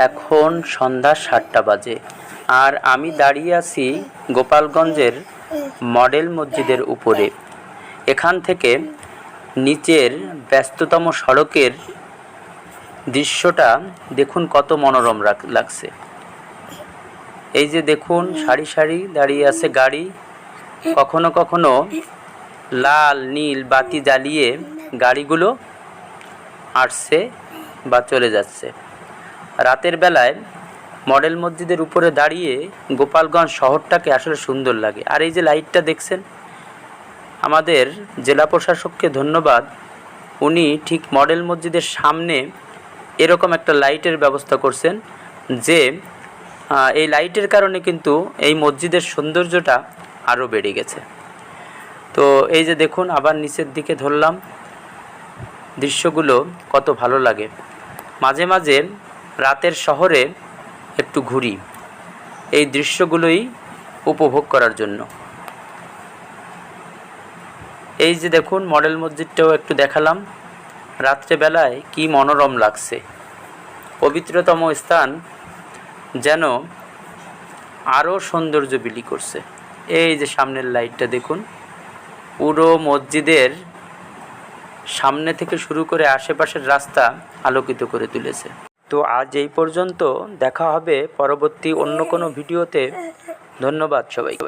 এখন সন্ধ্যা ৭টা বাজে আর আমি দাঁড়িয়ে আছি গোপালগঞ্জের মডেল মসজিদের উপরে। এখান থেকে নিচের ব্যস্ততম সড়কের দৃশ্যটা দেখুন কত মনোরম লাগছে। এই যে দেখুন সারি সারি দাঁড়িয়ে আছে গাড়ি, কখনো কখনো লাল নীল বাতি জ্বালিয়ে গাড়িগুলো আসছে বা চলে যাচ্ছে। রাতের বেলায় মডেল মসজিদের উপরে দাঁড়িয়ে গোপালগঞ্জ শহরটাকে আসলে সুন্দর লাগে। আর এই যে লাইটটা দেখছেন, আমাদের জেলা প্রশাসককে ধন্যবাদ, উনি ঠিক মডেল মসজিদের সামনে এরকম একটা লাইটের ব্যবস্থা করছেন, যে এই লাইটের কারণে কিন্তু এই মসজিদের সৌন্দর্যটা আরও বেড়ে গেছে। তো এই যে দেখুন আবার নিচের দিকে ধরলাম, দৃশ্যগুলো কত ভালো লাগে। মাঝে মাঝে রাতের শহরে একটু ঘুরি এই দৃশ্যগুলোই উপভোগ করার জন্য। এই যে দেখুন মডেল মসজিদটাও একটু দেখালাম, রাত্রেবেলায় কি মনোরম লাগছে। পবিত্রতম স্থান যেন আরও সৌন্দর্য বিলি করছে। এই যে সামনের লাইটটা দেখুন, পুরো মসজিদের সামনে থেকে শুরু করে আশেপাশের রাস্তা আলোকিত করে তুলেছে। তো আজ এই পর্যন্ত, দেখা হবে পরবর্তী অন্য কোনো ভিডিওতে। ধন্যবাদ সবাইকে।